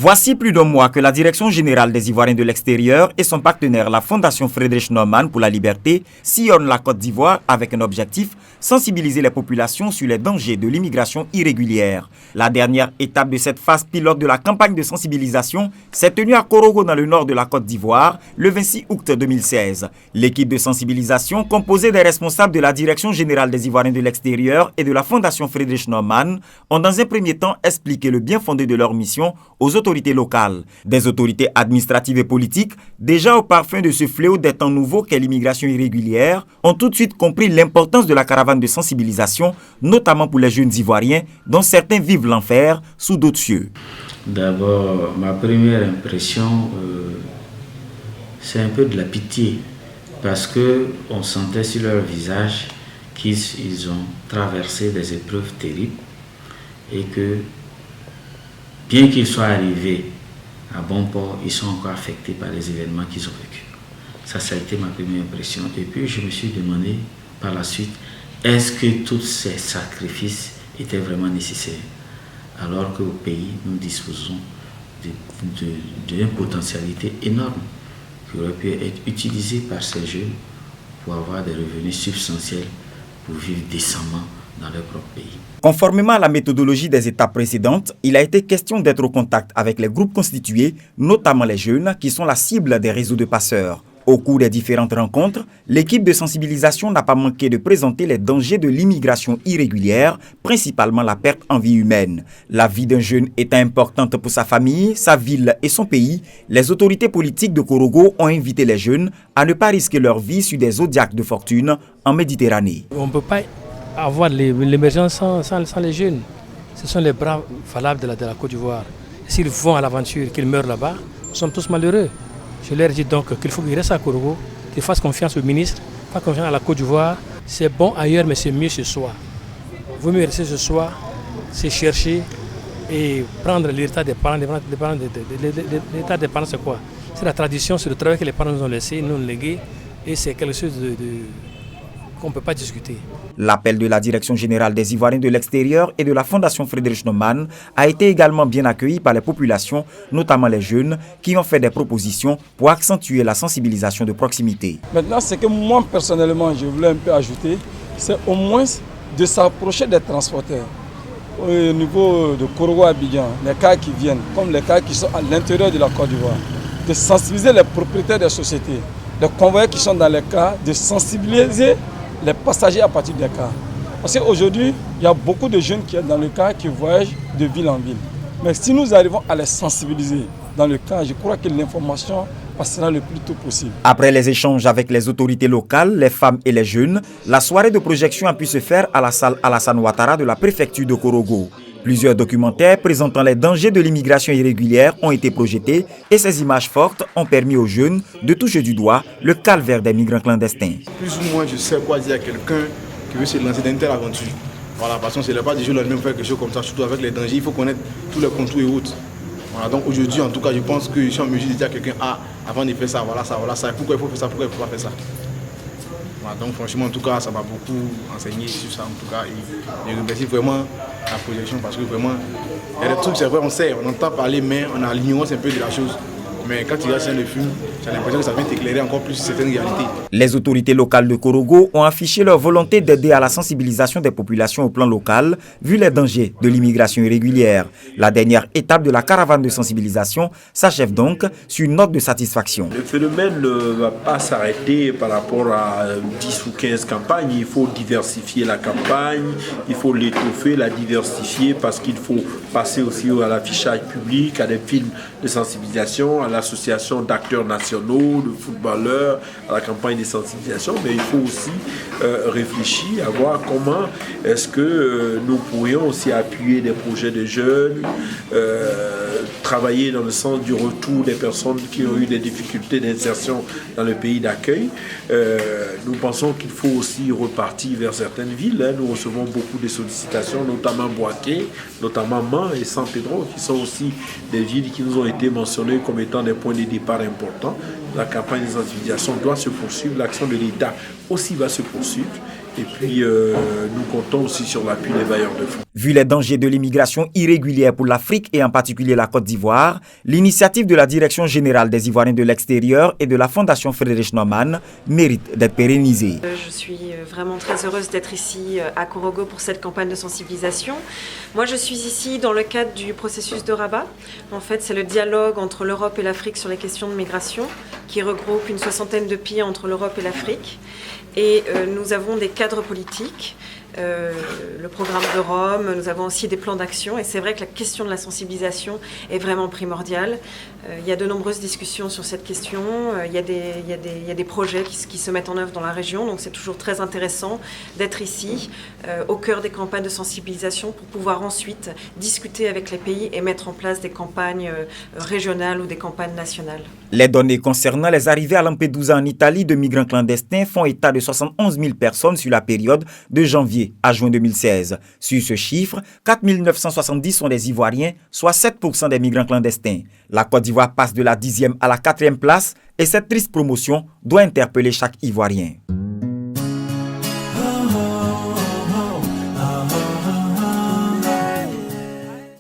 Voici plus d'un mois que la Direction générale des Ivoiriens de l'extérieur et son partenaire, la Fondation Friedrich Naumann pour la liberté, sillonnent la Côte d'Ivoire avec un objectif, sensibiliser les populations sur les dangers de l'immigration irrégulière. La dernière étape de cette phase pilote de la campagne de sensibilisation s'est tenue à Korogo dans le nord de la Côte d'Ivoire le 26 août 2016. L'équipe de sensibilisation, composée des responsables de la Direction générale des Ivoiriens de l'extérieur et de la Fondation Friedrich Naumann, ont dans un premier temps expliqué le bien fondé de leur mission aux autorités locales. Des autorités administratives et politiques, déjà au parfum de ce fléau des temps nouveaux qu'est l'immigration irrégulière, ont tout de suite compris l'importance de la caravane de sensibilisation, notamment pour les jeunes Ivoiriens, dont certains vivent l'enfer sous d'autres cieux. D'abord, ma première impression, c'est un peu de la pitié, parce qu'on sentait sur leur visage qu'ils ont traversé des épreuves terribles et que, bien qu'ils soient arrivés à bon port, ils sont encore affectés par les événements qu'ils ont vécus. Ça a été ma première impression. Et puis je me suis demandé par la suite, est-ce que tous ces sacrifices étaient vraiment nécessaires? Alors qu'au pays, nous disposons d'une potentialité énorme qui aurait pu être utilisée par ces jeunes pour avoir des revenus substantiels, pour vivre décemment dans leur propre pays. Conformément à la méthodologie des étapes précédentes, il a été question d'être au contact avec les groupes constitués, notamment les jeunes, qui sont la cible des réseaux de passeurs. Au cours des différentes rencontres, l'équipe de sensibilisation n'a pas manqué de présenter les dangers de l'immigration irrégulière, principalement la perte en vie humaine. La vie d'un jeune étant importante pour sa famille, sa ville et son pays, les autorités politiques de Korogo ont invité les jeunes à ne pas risquer leur vie sur des zodiacs de fortune en Méditerranée. On ne peut pas avoir l'émergence sans les jeunes. Ce sont les bras valables de la Côte d'Ivoire. S'ils vont à l'aventure, qu'ils meurent là-bas, nous sommes tous malheureux. Je leur dis donc qu'il faut qu'ils restent à Korogo, qu'ils fassent confiance au ministre, fassent confiance à la Côte d'Ivoire. C'est bon ailleurs, mais c'est mieux ce soir. Vaut mieux rester ce soir, c'est chercher et prendre l'état des parents. L'état des parents, c'est quoi? C'est la tradition, c'est le travail que les parents nous ont laissé, nous ont légué, et c'est quelque chose qu'on ne peut pas discuter. L'appel de la Direction générale des Ivoiriens de l'extérieur et de la Fondation Friedrich Naumann a été également bien accueilli par les populations, notamment les jeunes, qui ont fait des propositions pour accentuer la sensibilisation de proximité. Maintenant, ce que moi, personnellement, je voulais un peu ajouter, c'est au moins de s'approcher des transporteurs. Au niveau de Korogo-Abidjan, les cas qui viennent, comme les cas qui sont à l'intérieur de la Côte d'Ivoire, de sensibiliser les propriétaires des sociétés, les convoyeurs qui sont dans les cas, de sensibiliser les passagers à partir des cars. Parce qu'aujourd'hui, il y a beaucoup de jeunes qui sont dans le car qui voyagent de ville en ville. Mais si nous arrivons à les sensibiliser dans le car, je crois que l'information passera le plus tôt possible. Après les échanges avec les autorités locales, les femmes et les jeunes, la soirée de projection a pu se faire à la salle Alassane Ouattara de la préfecture de Korogo. Plusieurs documentaires présentant les dangers de l'immigration irrégulière ont été projetés et ces images fortes ont permis aux jeunes de toucher du doigt le calvaire des migrants clandestins. Plus ou moins, je sais quoi dire à quelqu'un qui veut se lancer dans une telle aventure. Voilà, parce que ce n'est pas du jour au lendemain faire quelque chose comme ça, surtout avec les dangers, il faut connaître tous les contours et autres. Voilà, donc aujourd'hui, en tout cas, je pense que je suis en mesure de dire à quelqu'un, avant de faire ça, voilà ça, voilà ça, pourquoi il faut faire ça, pourquoi il ne faut pas faire ça. Voilà, donc franchement, en tout cas, ça m'a beaucoup enseigné sur ça, en tout cas, et je remercie vraiment la projection parce que vraiment, il y a des trucs, c'est vrai, on sait, on entend parler, mais on a l'ignorance un peu de la chose. Mais quand tu regardes le film, j'ai l'impression que ça vient t'éclairer encore plus sur certaines réalités. Les autorités locales de Korogo ont affiché leur volonté d'aider à la sensibilisation des populations au plan local, vu les dangers de l'immigration irrégulière. La dernière étape de la caravane de sensibilisation s'achève donc sur une note de satisfaction. Le phénomène ne va pas s'arrêter par rapport à 10 ou 15 campagnes. Il faut diversifier la campagne, il faut l'étoffer, la diversifier parce qu'il faut passer aussi à l'affichage public, à des films de sensibilisation, à l'association d'acteurs nationaux, de footballeurs, à la campagne de sensibilisation, mais il faut aussi réfléchir à voir comment est-ce que nous pourrions aussi appuyer des projets de jeunes, travailler dans le sens du retour des personnes qui ont eu des difficultés d'insertion dans le pays d'accueil. Nous pensons qu'il faut aussi repartir vers certaines villes. Nous recevons beaucoup de sollicitations, notamment Boaké, notamment Man et San Pedro, qui sont aussi des villes qui nous ont été mentionnées comme étant des points de départ importants. La campagne de sensibilisation doit se poursuivre, l'action de l'État aussi va se poursuivre Et puis, nous comptons aussi sur l'appui des bailleurs de fonds. Vu les dangers de l'immigration irrégulière pour l'Afrique et en particulier la Côte d'Ivoire, l'initiative de la Direction générale des Ivoiriens de l'extérieur et de la Fondation Friedrich Naumann mérite d'être pérennisée. Je suis vraiment très heureuse d'être ici à Korogo pour cette campagne de sensibilisation. Moi, je suis ici dans le cadre du processus de Rabat. En fait, c'est le dialogue entre l'Europe et l'Afrique sur les questions de migration qui regroupe une 60aine de pays entre l'Europe et l'Afrique. Et nous avons des cadres politiques, le programme de Rome, nous avons aussi des plans d'action et c'est vrai que la question de la sensibilisation est vraiment primordiale. Il y a de nombreuses discussions sur cette question, il y a des projets qui se mettent en œuvre dans la région, donc c'est toujours très intéressant d'être ici, au cœur des campagnes de sensibilisation pour pouvoir ensuite discuter avec les pays et mettre en place des campagnes régionales ou des campagnes nationales. Les données concernant les arrivées à Lampedusa en Italie de migrants clandestins font état de 71 000 personnes sur la période de janvier à juin 2016. Sur ce chiffre, 4 970 sont des Ivoiriens, soit 7% des migrants clandestins. La Côte d'Ivoire passe de la 10e à la 4e place et cette triste promotion doit interpeller chaque Ivoirien.